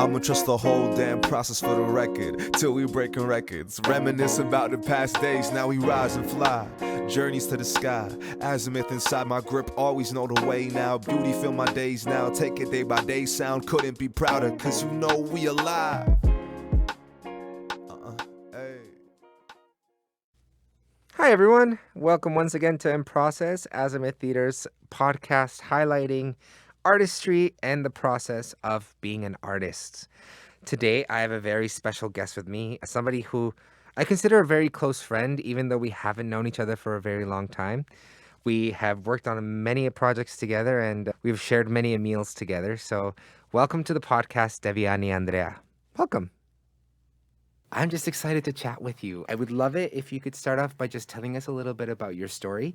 I'ma trust the whole damn process for the record, till we breaking records. Reminisce about the past days, now we rise and fly. Journeys to the sky, azimuth inside my grip, always know the way now. Beauty fill my days now, take it day by day. Sound couldn't be prouder, cause you know we alive. Hey. Hi everyone, welcome once again to In Process, Azimuth Theatre's podcast highlighting artistry and the process of being an artist. Today I have a very special guest with me, somebody who I consider a very close friend, even though we haven't known each other for a very long time. We have worked on many projects together and we've shared many meals together. So welcome to the podcast, Deviani Andrea. Welcome. I'm just excited to chat with you. I would love it if you could start off by just telling us a little bit about your story.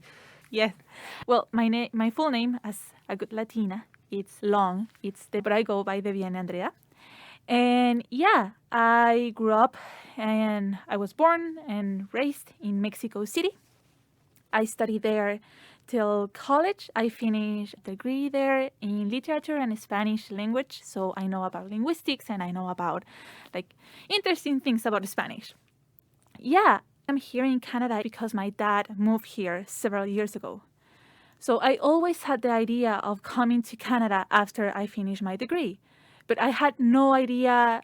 Yes. Well, my full name, as a good Latina, it's long. But I go by Deviani Andrea. And yeah, I grew up and I was born and raised in Mexico City. I studied there till college. I finished a degree there in literature and Spanish language. So I know about linguistics and I know about interesting things about Spanish. Yeah, I'm here in Canada because my dad moved here several years ago. So I always had the idea of coming to Canada after I finished my degree. But I had no idea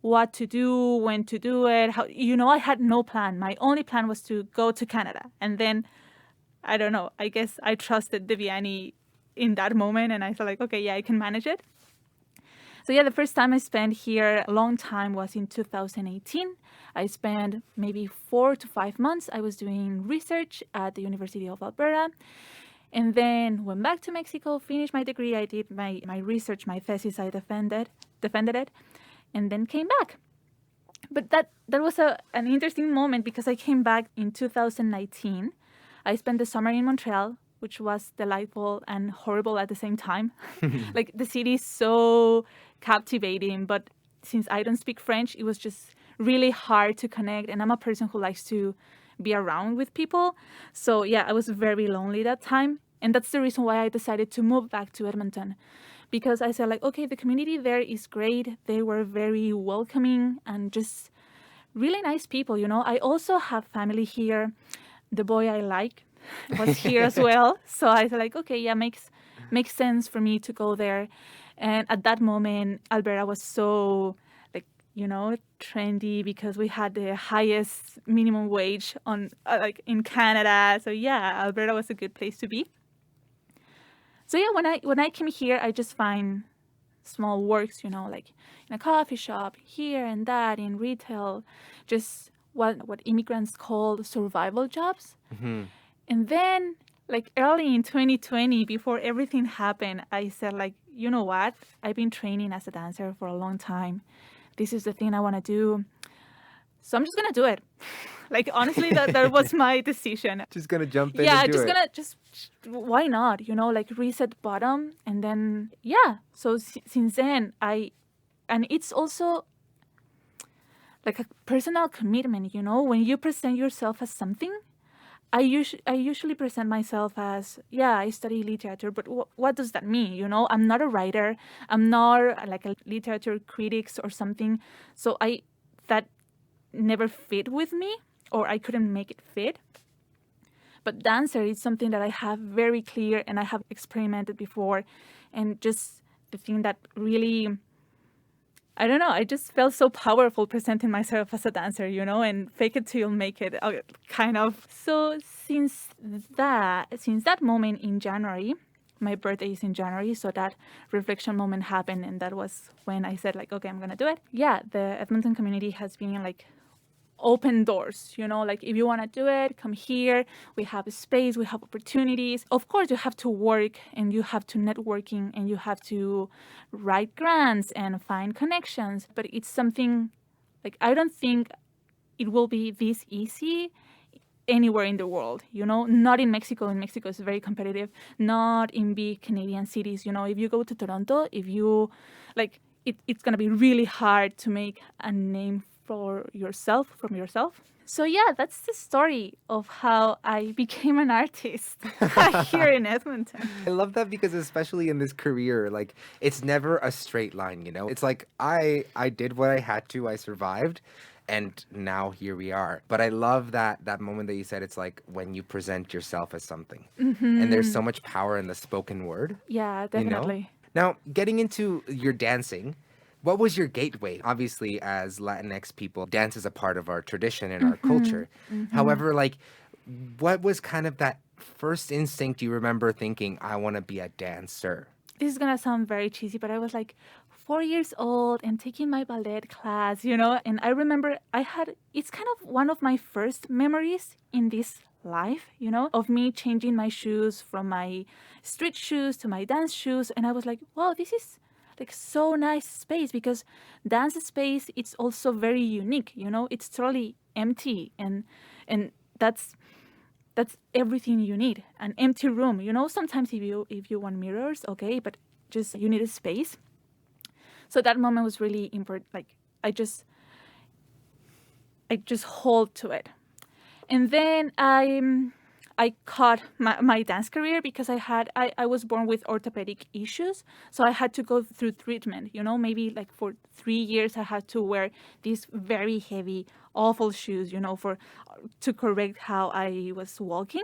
what to do, when to do it. I had no plan. My only plan was to go to Canada. And then, I don't know, I guess I trusted Deviani in that moment. And I thought okay, yeah, I can manage it. So yeah, the first time I spent here a long time was in 2018. I spent maybe 4 to 5 months. I was doing research at the University of Alberta. And then went back to Mexico, finished my degree. I did my research, my thesis. I defended it, and then came back. But that was an interesting moment because I came back in 2019. I spent the summer in Montreal, which was delightful and horrible at the same time. The city is so captivating, but since I don't speak French, it was just really hard to connect. And I'm a person who likes to be around with people. So yeah, I was very lonely that time. And that's the reason why I decided to move back to Edmonton. Because I said okay, the community there is great. They were very welcoming and just really nice people, I also have family here. The boy I like was here as well. So I said okay, yeah, makes sense for me to go there. And at that moment, Alberta was so trendy because we had the highest minimum wage on in Canada. So yeah, Alberta was a good place to be. So yeah, when I came here, I just find small works, in a coffee shop here and that, in retail, just what immigrants call survival jobs. Mm-hmm. And then early in 2020, before everything happened, I said you know what? I've been training as a dancer for a long time. This is the thing I want to do. So I'm just going to do it. Honestly, that was my decision. Just gonna jump in yeah, and do it. Why not? Reset bottom. And then, yeah. So since then, and it's also a personal commitment, when you present yourself as something. I usually present myself as, yeah, I study literature, but what does that mean? I'm not a writer. I'm not a literature critic or something. So that never fit with me, or I couldn't make it fit. But dancer is something that I have very clear and I have experimented before. And just the thing that really, I don't know, I just felt so powerful presenting myself as a dancer, and fake it till you make it, kind of. So since that moment in January, my birthday is in January, so that reflection moment happened, and that was when I said okay, I'm gonna do it. Yeah, the Edmonton community has been open doors, if you want to do it, come here. We have a space, we have opportunities. Of course, you have to work and you have to networking and you have to write grants and find connections. But it's something I don't think it will be this easy anywhere in the world, not in Mexico. In Mexico, it's very competitive, not in big Canadian cities. If you go to Toronto, if you it's going to be really hard to make a name from yourself. So yeah, that's the story of how I became an artist here in Edmonton. I love that because especially in this career, like it's never a straight line, you know? It's like I did what I had to, I survived, and now here we are. But I love that moment that you said it's like when you present yourself as something. And there's so much power in the spoken word. Yeah, You know? definitely. Now, getting into your dancing, what was your gateway? Obviously, as Latinx people, dance is a part of our tradition and our culture. However, like, what was kind of that first instinct you remember thinking, I want to be a dancer? This is gonna sound very cheesy, but I was like 4 years old and taking my ballet class, you know. And I remember it's kind of one of my first memories in this life, you know, of me changing my shoes from my street shoes to my dance shoes. And I was like, wow, this is like so nice space, because dance space, it's also very unique, you know. It's totally empty, and that's everything you need. An empty room, you know. Sometimes if you want mirrors, okay, but just you need a space. So that moment was really important. Like I just hold to it. And then I caught my dance career because I was born with orthopedic issues. So I had to go through treatment, you know, maybe like for 3 years I had to wear these very heavy, awful shoes, you know, to correct how I was walking.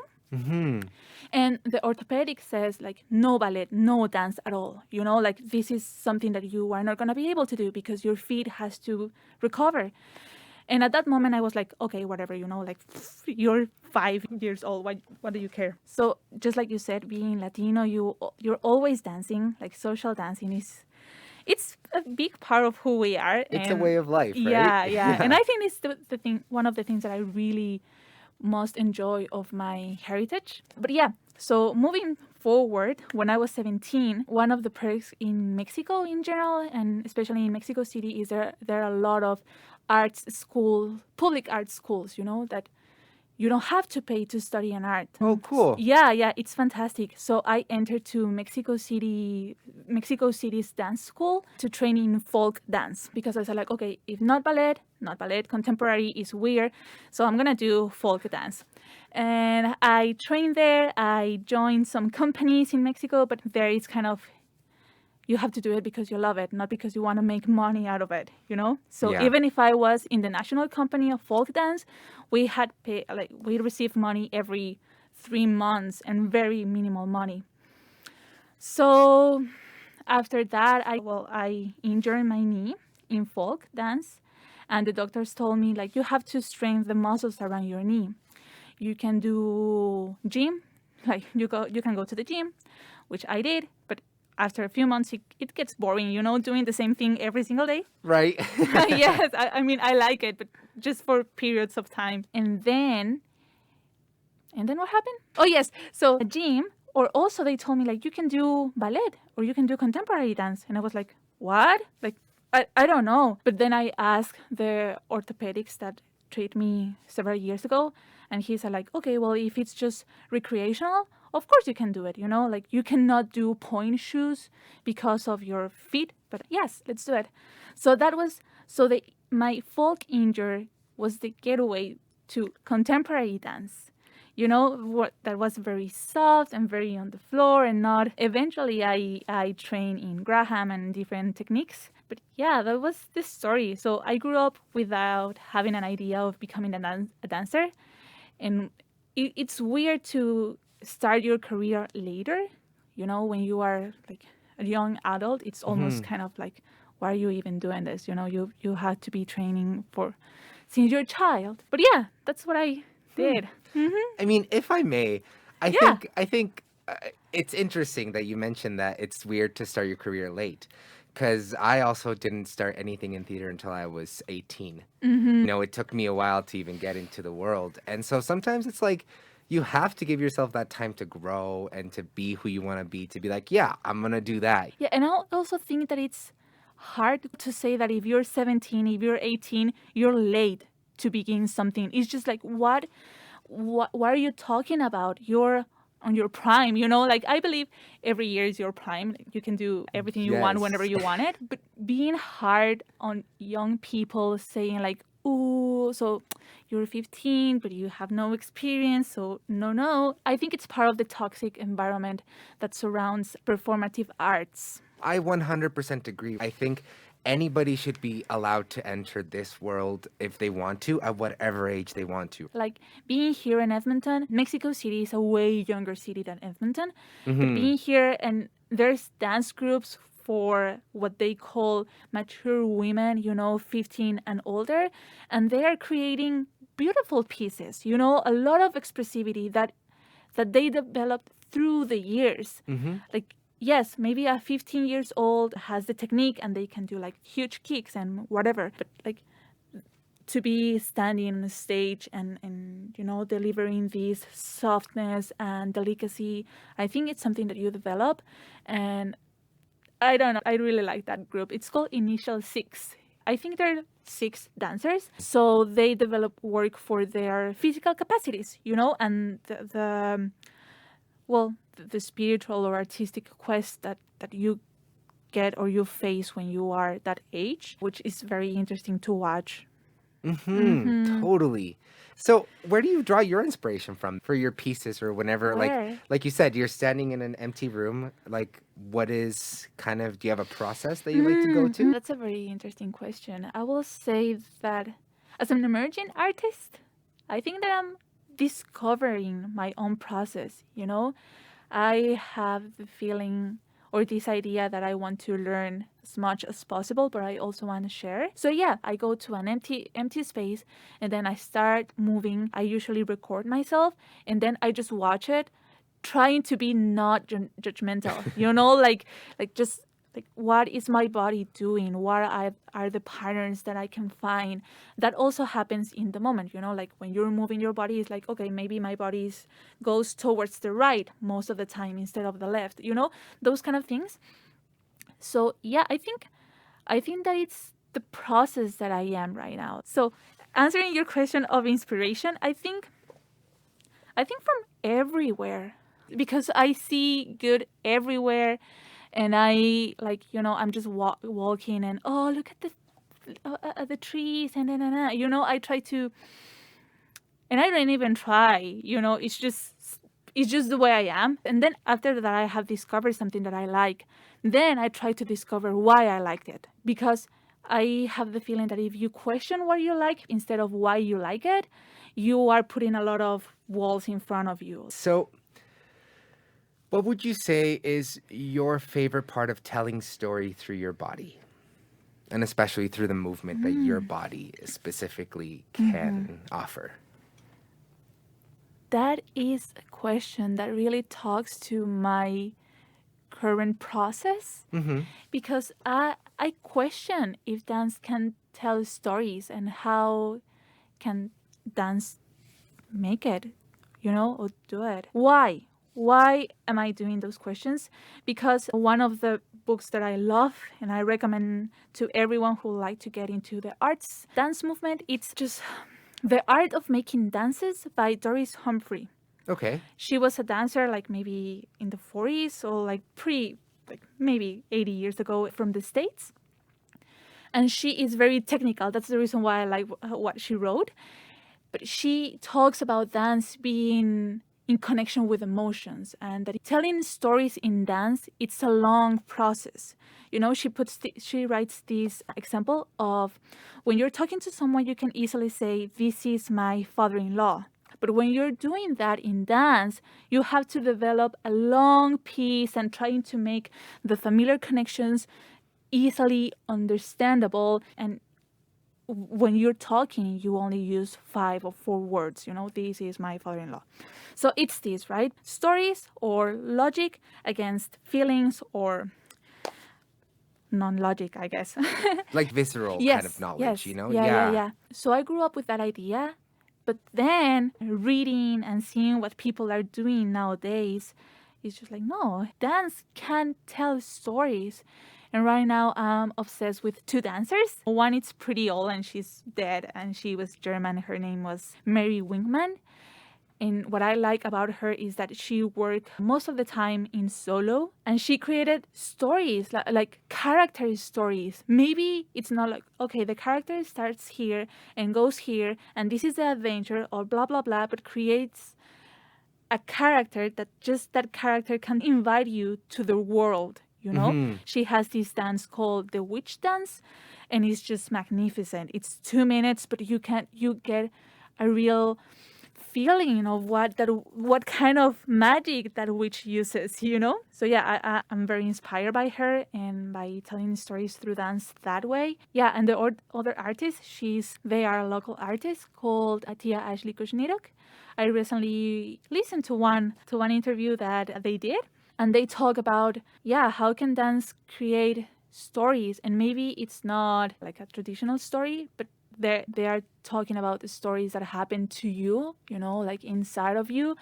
And the orthopedic says like no ballet, no dance at all. You know, like this is something that you are not going to be able to do because your feet has to recover. And at that moment I was like, okay, whatever, you know, like you're 5 years old. What do you care? So just like you said, being Latino, you're always dancing. Like social dancing it's a big part of who we are. It's a way of life, right? Yeah. And I think it's the thing, one of the things that I really most enjoy of my heritage. But yeah, so moving forward, when I was 17, one of the perks in Mexico in general, and especially in Mexico City, is there are a lot of public arts schools, you know, that you don't have to pay to study an art. Oh, cool. Yeah, it's fantastic. So I entered to Mexico City's dance school to train in folk dance, because I was like, okay, if not ballet, contemporary is weird, so I'm gonna do folk dance. And I trained there. I joined some companies in Mexico, but there it's kind of, you have to do it because you love it, not because you want to make money out of it, you know? So Yeah. even if I was in the national company of folk dance, we received money every 3 months and very minimal money. So after that, I injured my knee in folk dance, and the doctors told me, like, you have to strengthen the muscles around your knee. You can do gym, like you can go to the gym, which I did, but after a few months, it gets boring, you know, doing the same thing every single day. Right. Yes, I mean, I like it, but just for periods of time. And then what happened? Oh, yes. So a gym, or also they told me, like, you can do ballet or you can do contemporary dance. And I was like, what? Like, I don't know. But then I asked the orthopedics that treated me several years ago. And he said, like, okay, well, if it's just recreational, of course you can do it, you know, like you cannot do point shoes because of your feet, but yes, let's do it. So my folk injury was the getaway to contemporary dance, you know, that was very soft and very on the floor and not. Eventually I trained in Graham and different techniques. But yeah, that was the story. So I grew up without having an idea of becoming a dancer. And it's weird to start your career later, you know, when you are like a young adult. It's almost kind of like, why are you even doing this? You know, you had to be training since you're a child. But yeah, that's what I did. I mean, if I may, I think it's interesting that you mentioned that it's weird to start your career late, because I also didn't start anything in theater until I was 18. You know, it took me a while to even get into the world. And so sometimes it's like, you have to give yourself that time to grow and to be who you want to be like, yeah, I'm going to do that. Yeah, and I also think that it's hard to say that if you're 17, if you're 18, you're late to begin something. It's just like, what are you talking about? You're on your prime, you know? Like, I believe every year is your prime. You can do everything you want whenever you want it. But being hard on young people saying like, ooh, so you're 15, but you have no experience. So no. I think it's part of the toxic environment that surrounds performative arts. I 100% agree. I think anybody should be allowed to enter this world if they want to, at whatever age they want to. Like being here in Edmonton, Mexico City is a way younger city than Edmonton. But being here, and there's dance groups for what they call mature women, 15 and older, and they are creating beautiful pieces, a lot of expressivity that they developed through the years. Like, yes, maybe a 15 years old has the technique and they can do like huge kicks and whatever, but like to be standing on a stage and delivering this softness and delicacy, I think it's something that you develop. And I don't know, I really like that group. It's called Initial Six. I think there are 6 dancers. So they develop work for their physical capacities, and the spiritual or artistic quest that you get or you face when you are that age, which is very interesting to watch. Totally. So where do you draw your inspiration from for your pieces, or whenever, like you said, you're standing in an empty room, like what is kind of, do you have a process that you like to go to? That's a very interesting question. I will say that as an emerging artist, I think that I'm discovering my own process, I have the feeling or this idea that I want to learn as much as possible, but I also want to share. So yeah, I go to an empty space and then I start moving. I usually record myself and then I just watch it, trying to be not judgmental, like just like, what is my body doing? What are the patterns that I can find? That also happens in the moment, like when you're moving your body, it's like, okay, maybe my body goes towards the right most of the time instead of the left, those kind of things. So yeah, I think that it's the process that I am right now. So answering your question of inspiration, I think from everywhere, because I see good everywhere. And I I'm just walking and look at the trees and I try to, and I don't even try, it's just the way I am. And then after that, I have discovered something that I like. Then I try to discover why I liked it, because I have the feeling that if you question what you like instead of why you like it, you are putting a lot of walls in front of you. So what would you say is your favorite part of telling story through your body? And especially through the movement that your body specifically can offer? That is a question that really talks to my current process, because I question if dance can tell stories and how can dance make it, or do it. Why am I doing those questions? Because one of the books that I love and I recommend to everyone who like to get into the arts dance movement, it's just The Art of Making Dances by Doris Humphrey. Okay. She was a dancer like maybe in the 40s or maybe 80 years ago from the States. And she is very technical. That's the reason why I like what she wrote. But she talks about dance being in connection with emotions, and that telling stories in dance, it's a long process. She writes this example of when you're talking to someone, you can easily say, "This is my father-in-law." But when you're doing that in dance, you have to develop a long piece and trying to make the familiar connections easily understandable. And when you're talking, you only use 5 or 4 words. This is my father-in-law. So it's this, right? Stories or logic against feelings or non-logic, I guess. Like visceral kind of knowledge, Yeah. So I grew up with that idea. But then reading and seeing what people are doing nowadays, it's just like, no, dance can tell stories. And right now I'm obsessed with 2 dancers. One is pretty old and she's dead, and she was German. Her name was Mary Wingman. And what I like about her is that she worked most of the time in solo, and she created stories, like character stories. Maybe it's not like, okay, the character starts here and goes here, and this is the adventure, or blah, blah, blah, but creates a character that just that character can invite you to the world, you know? Mm-hmm. She has this dance called the witch dance, and it's just magnificent. It's 2 minutes, but you get a real feeling of what kind of magic that witch uses, you know? So yeah, I'm very inspired by her and by telling stories through dance that way. Yeah, and the other artist, they are a local artist called Tia Ashley Kushnirok. I recently listened to one interview that they did, and they talk about, yeah, how can dance create stories, and maybe it's not like a traditional story, but they are talking about the stories that happen to you, you know, like inside of you,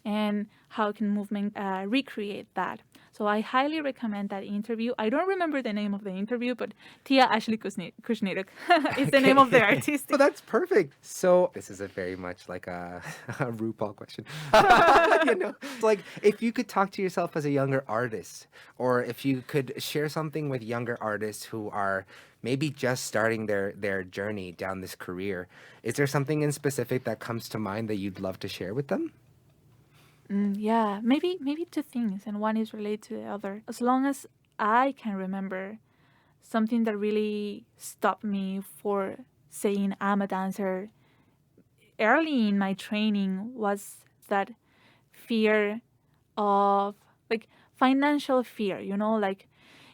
and how can movement recreate that. So I highly recommend that interview. I don't remember the name of the interview, but Tia Ashley Kushnirok is the name of the artist. Well, that's perfect. So this is a very much like a RuPaul question. You know, it's like if you could talk to yourself as a younger artist, or if you could share something with younger artists who are maybe just starting their journey down this career, is there something in specific that comes to mind that you'd love to share with them? Yeah, maybe two things, and one is related to the other. As long as I can remember, something that really stopped me for saying I'm a dancer early in my training was that fear of, like, financial fear, you know, like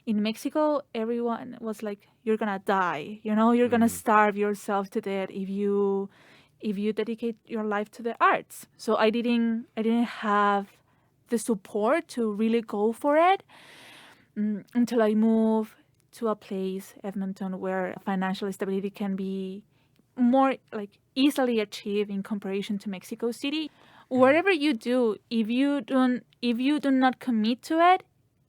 in Mexico, everyone was like, you're gonna die, you know, you're gonna starve yourself to death if you dedicate your life to the arts. So I didn't have the support to really go for it until I moved to a place, Edmonton, where financial stability can be more like easily achieved in comparison to Mexico City. Whatever you do, if you do not commit to it,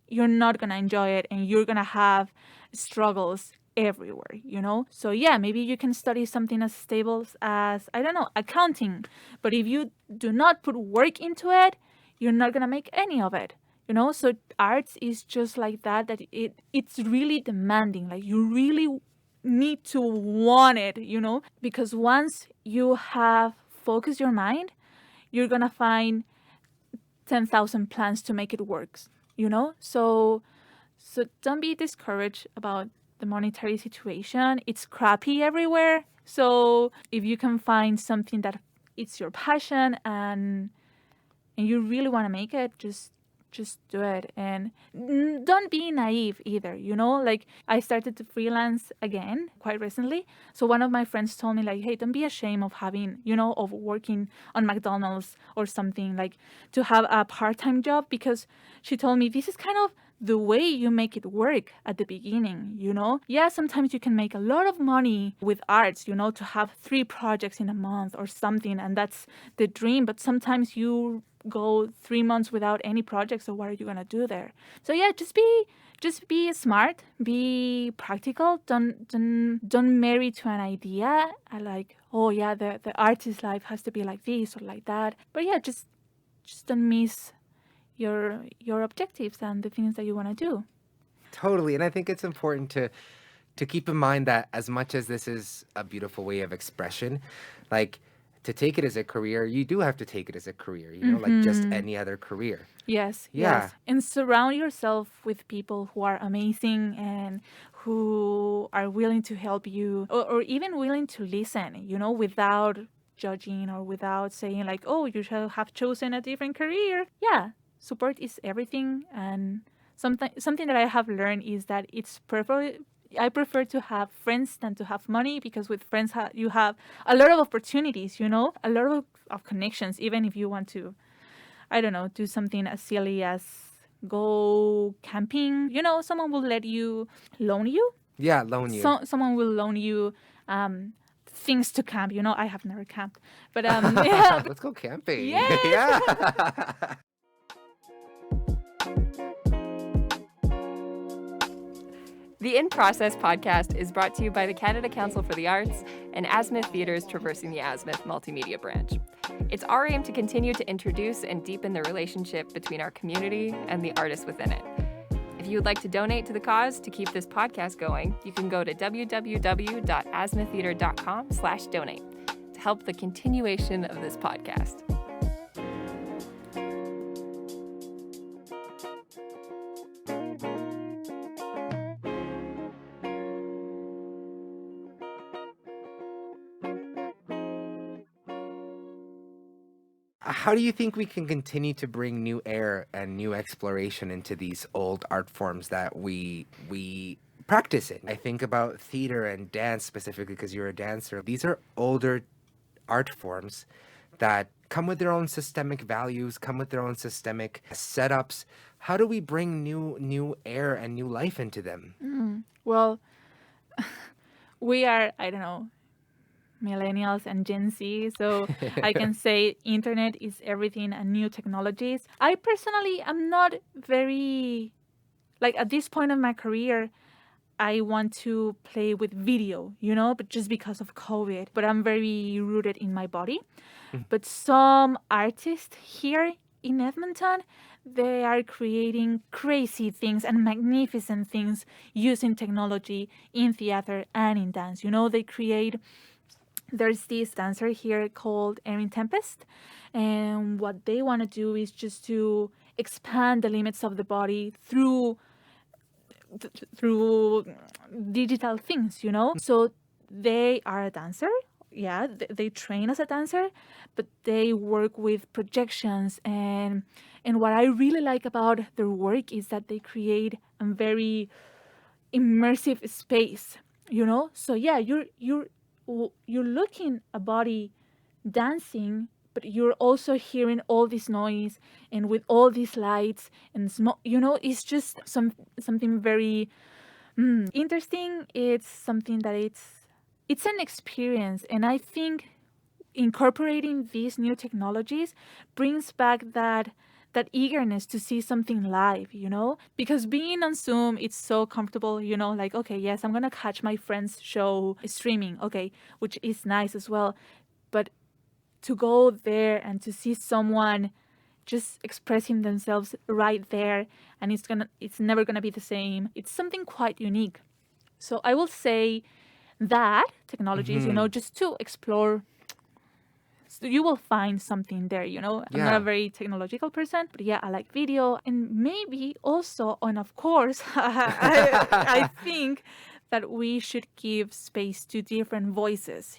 you're not gonna enjoy it, and you're gonna have struggles everywhere, you know? So yeah, maybe you can study something as stable as, I don't know, accounting, but if you do not put work into it, you're not gonna make any of it, you know? So arts is just like that it's really demanding. Like, you really need to want it, you know? Because once you have focused your mind, you're gonna find 10,000 plans to make it work, you know? So don't be discouraged about the monetary situation. It's crappy everywhere. So if you can find something that it's your passion and you really want to make it, just do it. And don't be naive either, you know? Like, I started to freelance again quite recently. So one of my friends told me, like, hey, don't be ashamed of having, you know, of working on McDonald's or something, like to have a part-time job, because she told me this is kind of the way you make it work at the beginning, you know? Yeah, sometimes you can make a lot of money with arts, you know, to have 3 projects in a month or something, and that's the dream. But sometimes you go 3 months without any projects, so what are you gonna do there? So yeah, just be smart, be practical. Don't marry to an idea. Like, oh yeah, the artist life has to be like this or like that. But yeah, just don't miss your objectives and the things that you want to do. Totally. And I think it's important to keep in mind that as much as this is a beautiful way of expression, like, to take it as a career, you do have to take it as a career, you know, like just any other career. Yes. Yeah. Yes. And surround yourself with people who are amazing and who are willing to help you, or even willing to listen, you know, without judging or without saying like, oh, you should have chosen a different career. Yeah. Support is everything. And something that I have learned is that I prefer to have friends than to have money, because with friends you have a lot of opportunities, you know, a lot of connections. Even if you want to, I don't know, do something as silly as go camping, you know, someone will loan you. Yeah, loan you. Someone will loan you things to camp. You know, I have never camped, but yeah. Let's go camping. Yes. Yeah. The In Process podcast is brought to you by the Canada Council for the Arts and Azimuth Theatre's Traversing the Azimuth multimedia branch. It's our aim to continue to introduce and deepen the relationship between our community and the artists within it. If you would like to donate to the cause to keep this podcast going, you can go to www.azimuththeatre.com/donate to help the continuation of this podcast. How do you think we can continue to bring new air and new exploration into these old art forms that we practice in? I think about theater and dance specifically because you're a dancer. These are older art forms that come with their own systemic values, come with their own systemic setups. How do we bring new air and new life into them? Well, we are, I don't know, millennials and Gen Z, so I can say internet is everything and new technologies. I personally am not very, like at this point of my career, I want to play with video, but just because of COVID. But I'm very rooted in my body. But some artists here in Edmonton, they are creating crazy things and magnificent things using technology in theater and in dance. They create. There's this dancer here called Erin Tempest, and what they want to do is just to expand the limits of the body through digital things, So they are a dancer. Yeah, they train as a dancer, but they work with projections. And what I really like about their work is that they create a very immersive space, So yeah, you're looking a body dancing, but you're also hearing all this noise and with all these lights and smoke, it's just something very interesting. It's something that it's an experience. And I think incorporating these new technologies brings back that eagerness to see something live, because being on Zoom, it's so comfortable, like, okay, yes, I'm going to catch my friend's show streaming, okay, which is nice as well. But to go there and to see someone just expressing themselves right there, and it's never going to be the same. It's something quite unique. So I will say that technologies, just to explore. So you will find something there, I'm not a very technological person, but yeah, I like video. And maybe also, and of course, I think that we should give space to different voices,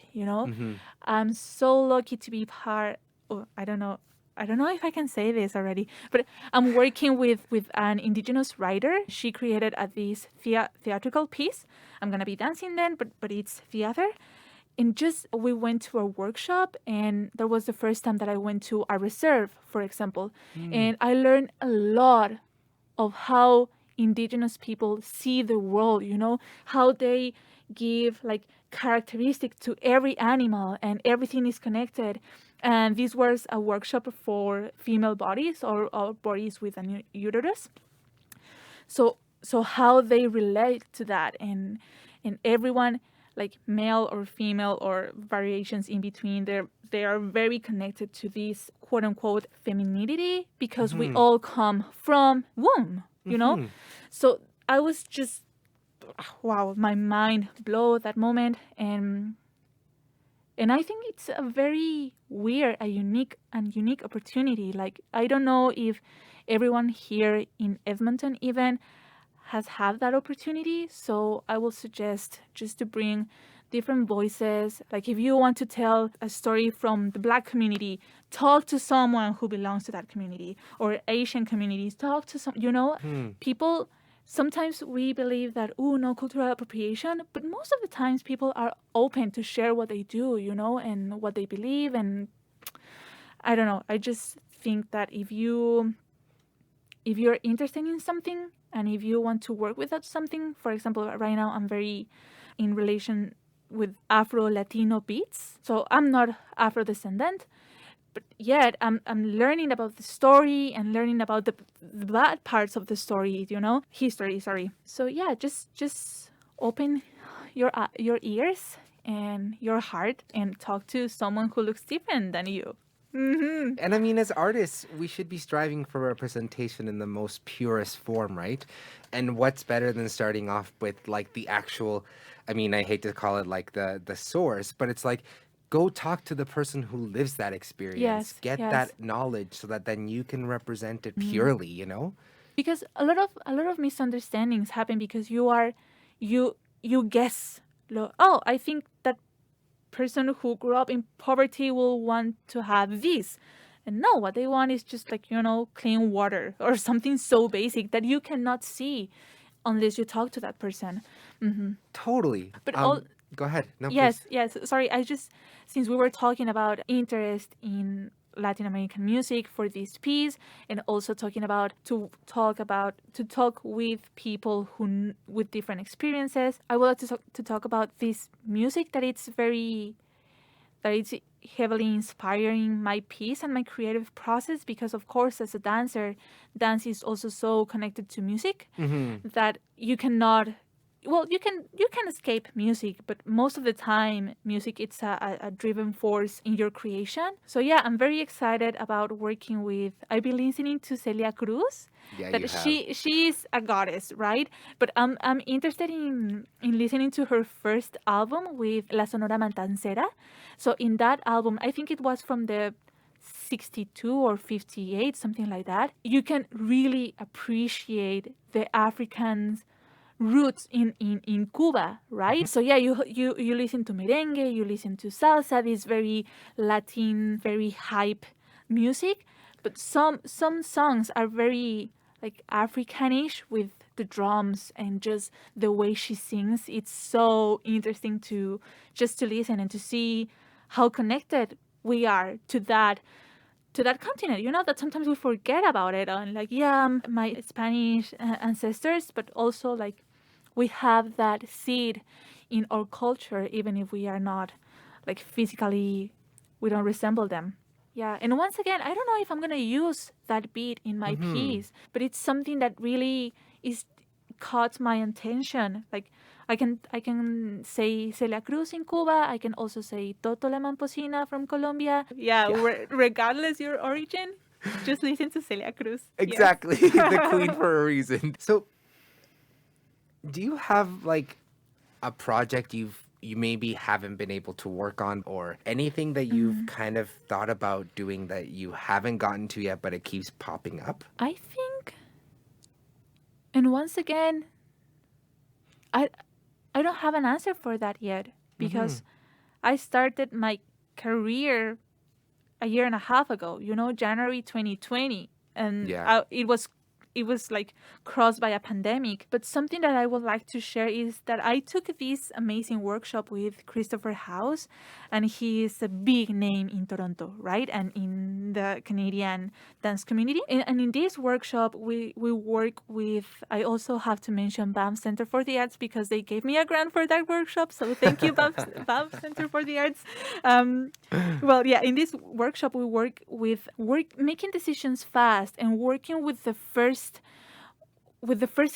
I'm so lucky to be part of, I don't know if I can say this already, but I'm working with an indigenous writer. She created this theatrical piece. I'm going to be dancing then, but it's theater. And we went to a workshop, and that was the first time that I went to a reserve, for example. And I learned a lot of how indigenous people see the world, how they give like characteristics to every animal and everything is connected. And this was a workshop for female bodies or bodies with an uterus. So how they relate to that, and everyone, like male or female or variations in between, they are very connected to this quote unquote femininity because we all come from womb, So I was just, wow, my mind blew that moment. And I think it's a very weird, a unique opportunity. Like, I don't know if everyone here in Edmonton even has had that opportunity. So I will suggest just to bring different voices. Like, if you want to tell a story from the Black community, talk to someone who belongs to that community, or Asian communities, talk to some, people. Sometimes we believe that, no cultural appropriation, but most of the times people are open to share what they do, and what they believe. And I don't know, I just think that if you're interested in something, and if you want to work with that something, for example, right now I'm very in relation with Afro-Latino beats. So I'm not Afro-descendant, but yet I'm learning about the story and learning about the bad parts of the story, history, sorry. So yeah, just open your ears and your heart and talk to someone who looks different than you. Mm-hmm. And I mean, as artists, we should be striving for representation in the most purest form, right? And what's better than starting off with like the actual, I mean, I hate to call it like the source, but it's like go talk to the person who lives that experience. Yes, Get yes. that knowledge so that then you can represent it purely, you know? Because a lot of misunderstandings happen because you guess. Oh, I think that person who grew up in poverty will want to have this. And no, what they want is just like, clean water or something so basic that you cannot see unless you talk to that person. Totally. But all Go ahead. No, Yes, please. yes. Sorry, since we were talking about interest in Latin American music for this piece, and also to talk with people with different experiences, I would like to talk about this music that it's heavily inspiring my piece and my creative process because, of course, as a dancer, dance is also so connected to music that you cannot. Well, you can escape music, but most of the time, music it's a driven force in your creation. So yeah, I'm very excited about working with. I've been listening to Celia Cruz. Yeah, That you have. she's a goddess, right? But I'm interested in listening to her first album with La Sonora Matancera. So in that album, I think it was from the 62 or 58, something like that. You can really appreciate the Africans roots in Cuba, right? So yeah, you listen to merengue, you listen to salsa, this very Latin, very hype music, but some songs are very like Africanish with the drums and just the way she sings. It's so interesting to listen and to see how connected we are to that continent, that sometimes we forget about it. And like, yeah, my Spanish ancestors, but also like we have that seed in our culture, even if we are not like physically, we don't resemble them. Yeah, and once again, I don't know if I'm gonna use that beat in my piece, but it's something that really is caught my attention. Like I can say Celia Cruz in Cuba. I can also say Toto La Mamposina from Colombia. Yeah, regardless your origin, just listen to Celia Cruz. Yes. Exactly. The queen for a reason. So, do you have like a project you maybe haven't been able to work on, or anything that you've kind of thought about doing that you haven't gotten to yet, but it keeps popping up? I think, and once again, I don't have an answer for that yet because I started my career a year and a half ago. January 2020, and Yeah. it was like crossed by a pandemic. But something that I would like to share is that I took this amazing workshop with Christopher House, and he is a big name in Toronto, right? And in the Canadian dance community. And in this workshop, we work with, I also have to mention BAM Center for the Arts because they gave me a grant for that workshop. So thank you, BAM Center for the Arts. Well, yeah, in this workshop, we work making decisions fast and working with the first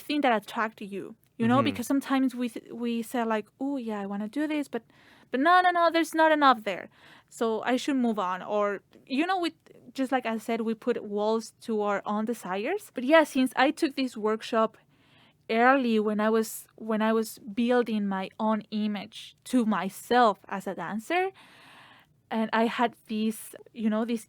thing that attracts you, because sometimes we say like, oh yeah, I want to do this, but no, there's not enough there, so I should move on. Or with, just like I said, we put walls to our own desires. But yeah, since I took this workshop early when I was building my own image to myself as a dancer, and I had this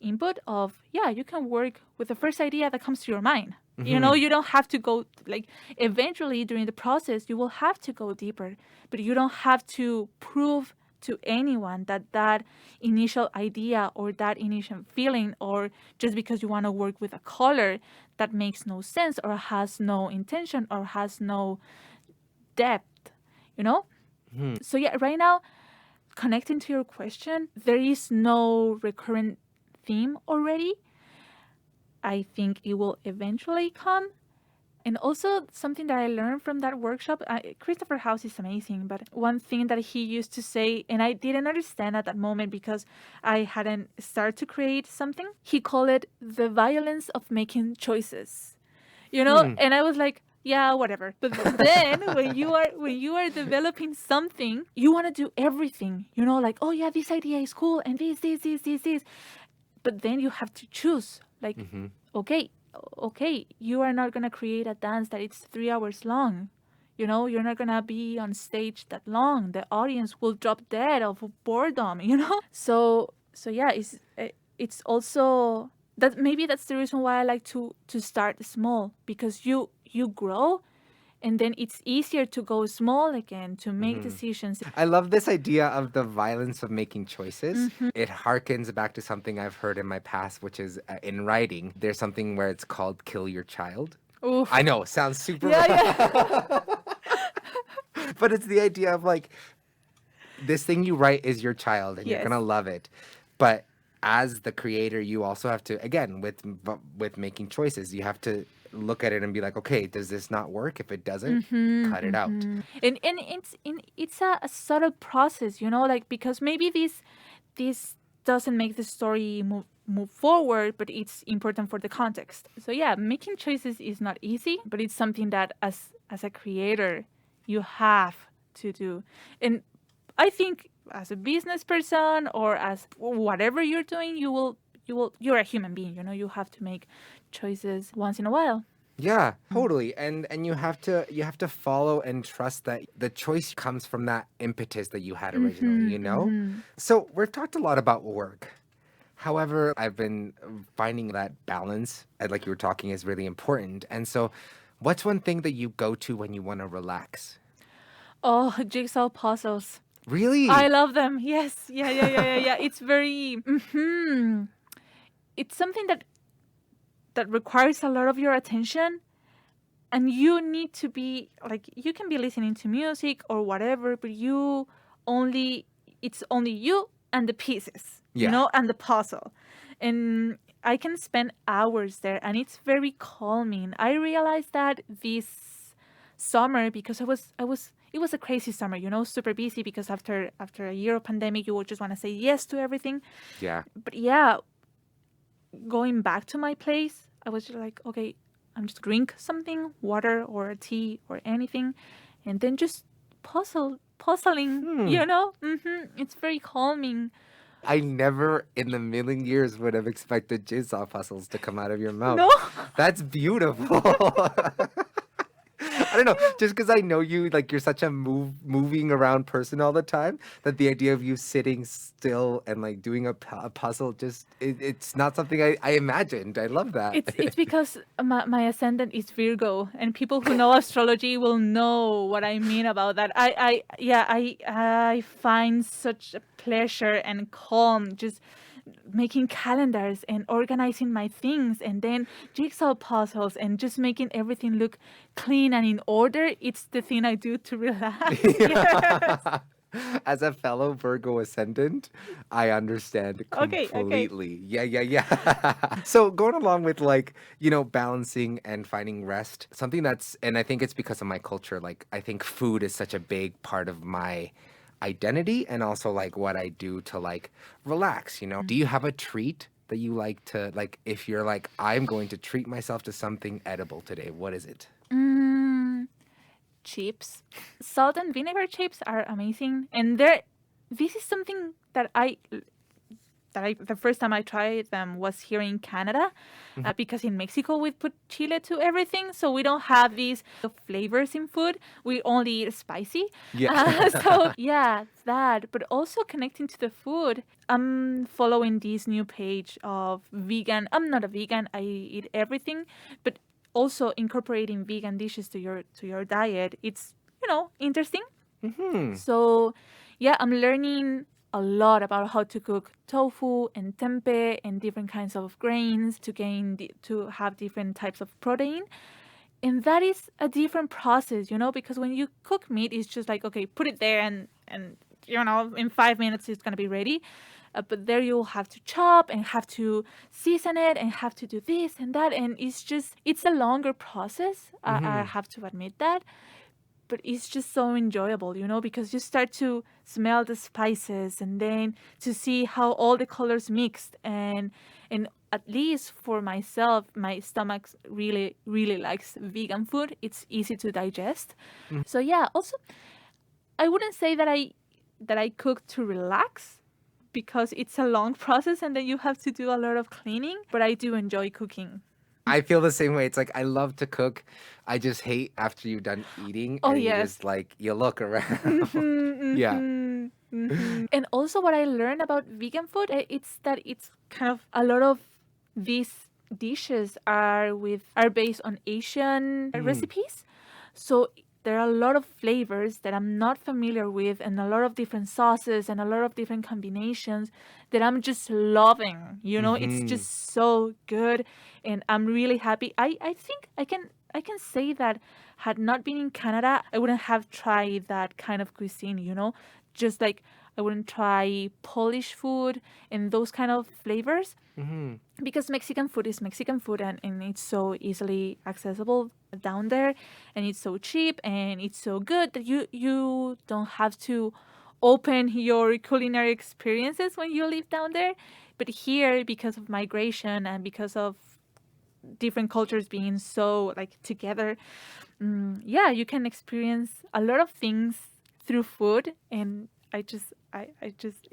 input of, yeah, you can work with the first idea that comes to your mind. You don't have to go, like, eventually during the process, you will have to go deeper, but you don't have to prove to anyone that initial idea or that initial feeling, or just because you want to work with a color that makes no sense or has no intention or has no depth, So yeah, right now, connecting to your question, there is no recurrent theme already. I think it will eventually come. And also something that I learned from that workshop, Christopher House is amazing, but one thing that he used to say, and I didn't understand at that moment because I hadn't started to create something, he called it the violence of making choices. And I was like, yeah, whatever. But then when you are developing something, you want to do everything. Like, oh yeah, this idea is cool, and this. but then you have to choose. Like, okay, you are not gonna create a dance that it's 3 hours long. You know, you're not gonna be on stage that long. The audience will drop dead of boredom. You know, so yeah, it's also that maybe that's the reason why I like to start small, because you grow, and then it's easier to go small again, to make decisions. I love this idea of the violence of making choices. It harkens back to something I've heard in my past, which is in writing. There's something where it's called kill your child. Oof. I know, sounds super Yeah. but it's the idea of like, this thing you write is your child and you're Yes. gonna love it. But as the creator, you also have to, again, with making choices, you have to look at it and be like, okay, does this not work? If it doesn't, cut it out. And it's a subtle process, you know, like, because maybe this doesn't make the story move forward, but it's important for the context. So yeah, making choices is not easy, but it's something that as a creator you have to do. And I think as a business person or as whatever you're doing, you're a human being, you know, you have to make choices once in a while. Yeah, totally. And you have to follow and trust that the choice comes from that impetus that you had originally, you know? So we've talked a lot about work. However, I've been finding that balance, like you were talking, is really important. And so what's one thing that you go to when you want to relax? Oh, jigsaw puzzles. Really? I love them. Yes. Yeah. It's very it's something that requires a lot of your attention, and you need to be like, you can be listening to music or whatever, but it's only you and the pieces, you know, and the puzzle. And I can spend hours there, and it's very calming. I realized that this summer, because it was a crazy summer, you know, super busy, because after a year of pandemic, you will just want to say yes to everything. Yeah. But yeah, going back to my place, I was just like, okay, I'm just drink something, water or tea or anything, and then just puzzling, you know? It's very calming. I never in a million years would have expected jigsaw puzzles to come out of your mouth. No. That's beautiful. I don't know, just because I know you, like, you're such a moving around person all the time, that the idea of you sitting still and like doing a puzzle, just it's not something I imagined. I love that. It's because my ascendant is Virgo, and people who know astrology will know what I mean about that. I find such a pleasure and calm just making calendars and organizing my things, and then jigsaw puzzles, and just making everything look clean and in order. It's the thing I do to relax. Yes. As a fellow Virgo ascendant, I understand completely. Yeah. So going along with, like, you know, balancing and finding rest, something that's, and I think it's because of my culture, like, I think food is such a big part of my identity, and also like what I do to like relax, you know. Do you have a treat that you like to, like, if you're like, I'm going to treat myself to something edible today, what is it? Chips. Salt and vinegar chips are amazing. And this is something that the first time I tried them was here in Canada, because in Mexico we put chile to everything, so we don't have these flavors in food. We only eat spicy. Yeah. So yeah, that. But also connecting to the food, I'm following this new page of vegan. I'm not a vegan. I eat everything, but also incorporating vegan dishes to your diet. It's, you know, interesting. So yeah, I'm learning a lot about how to cook tofu and tempeh and different kinds of grains to have different types of protein. And that is a different process, you know, because when you cook meat, it's just like, okay, put it there and you know, in 5 minutes it's going to be ready. But there you'll have to chop and have to season it and have to do this and that. And it's a longer process. I have to admit that. But it's just so enjoyable, you know, because you start to smell the spices, and then to see how all the colors mixed. And at least for myself, my stomach really, really likes vegan food. It's easy to digest. So yeah, also, I wouldn't say that I cook to relax, because it's a long process and then you have to do a lot of cleaning. But I do enjoy cooking. I feel the same way. It's like I love to cook. I just hate after you're done eating Oh, and you yes. just like you look around. Yeah. And also what I learned about vegan food, it's that it's kind of a lot of these dishes are based on Asian recipes. So there are a lot of flavors that I'm not familiar with, and a lot of different sauces and a lot of different combinations that I'm just loving. It's just so good, and I'm really happy. I think I can say that had not been in Canada, I wouldn't have tried that kind of cuisine. Just like I wouldn't try Polish food and those kind of flavors. Because Mexican food is Mexican food, and it's so easily accessible down there, and it's so cheap and it's so good that you don't have to open your culinary experiences when you live down there. But here, because of migration and because of different cultures being so like together, you can experience a lot of things through food. And I just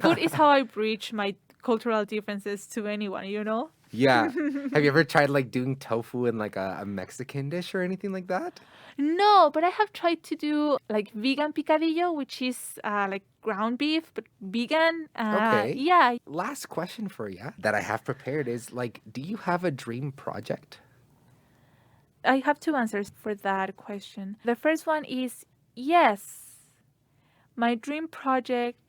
food is how I bridge my cultural differences to anyone. Yeah. Have you ever tried like doing tofu in like a Mexican dish or anything like that? No, but I have tried to do like vegan picadillo, which is like ground beef, but vegan. Okay. Yeah. Last question for you that I have prepared is like, do you have a dream project? I have two answers for that question. The first one is yes. My dream project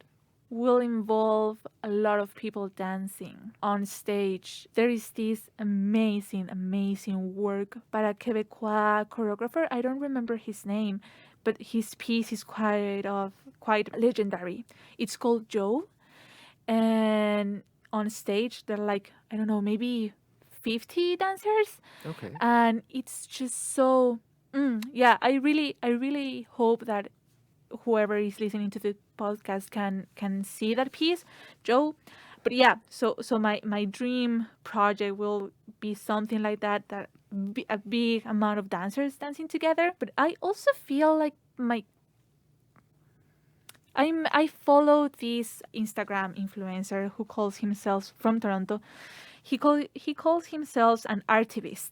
will involve a lot of people dancing on stage. There is this amazing, amazing work by a Quebecois choreographer. I don't remember his name, but his piece is quite legendary. It's called Joe, and on stage there are like, I don't know, maybe 50 dancers. Okay. And it's just so I really hope that whoever is listening to the podcast can see that piece, Joe. But yeah, so my dream project will be something like that a big amount of dancers dancing together. But I also feel like I follow this Instagram influencer who calls himself from Toronto. He calls himself an artivist.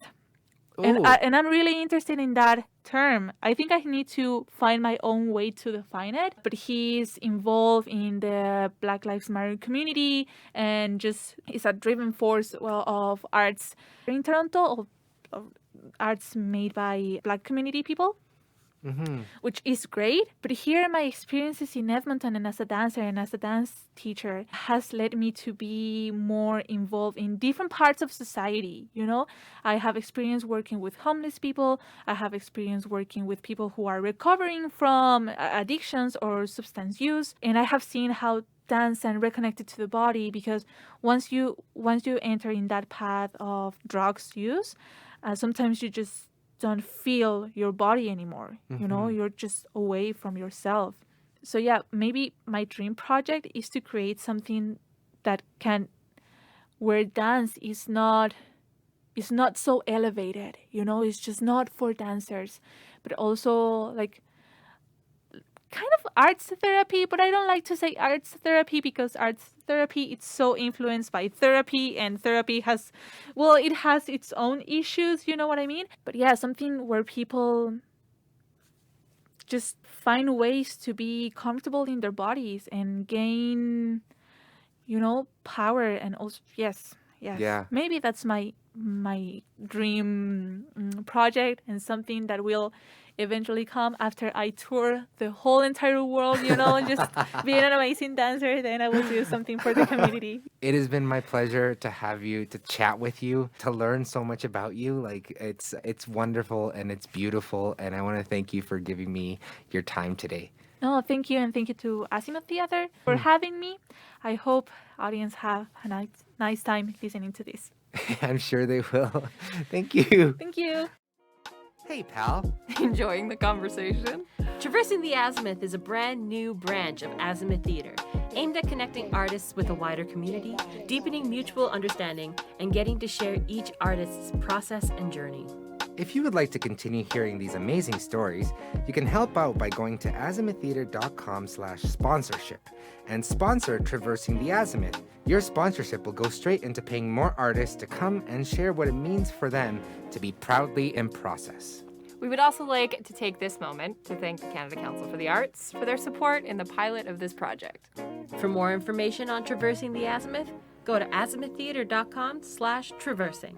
And I'm really interested in that term. I think I need to find my own way to define it. But he's involved in the Black Lives Matter community and just is a driven force of arts in Toronto, of arts made by Black community people. Which is great. But here, my experiences in Edmonton and as a dancer and as a dance teacher has led me to be more involved in different parts of society. I have experience working with homeless people. I have experience working with people who are recovering from addictions or substance use. And I have seen how dance and reconnected to the body, because once you enter in that path of drugs use, sometimes you just don't feel your body anymore. You're just away from yourself. So yeah, maybe my dream project is to create something where dance is not so elevated. It's just not for dancers, but also like kind of arts therapy. But I don't like to say arts therapy, because arts therapy, it's so influenced by therapy, and therapy has its own issues, you know what I mean? But yeah, something where people just find ways to be comfortable in their bodies and gain, power. And also yes, Yeah. maybe that's my dream project, and something that will eventually come after I tour the whole entire world, just being an amazing dancer. Then I will do something for the community. It has been my pleasure to have you, to chat with you, to learn so much about you. Like it's wonderful and it's beautiful, and I want to thank you for giving me your time today. No, thank you, and thank you to Azimuth Theatre for having me. I hope audience have a nice time listening to this. I'm sure they will. Thank you. Thank you. Hey, pal. Enjoying the conversation? Traversing the Azimuth is a brand new branch of Azimuth Theatre, aimed at connecting artists with a wider community, deepening mutual understanding, and getting to share each artist's process and journey. If you would like to continue hearing these amazing stories, you can help out by going to azimuththeatre.com/sponsorship and sponsor Traversing the Azimuth. Your sponsorship will go straight into paying more artists to come and share what it means for them to be proudly in process. We would also like to take this moment to thank the Canada Council for the Arts for their support in the pilot of this project. For more information on Traversing the Azimuth, go to azimuththeatre.com/traversing.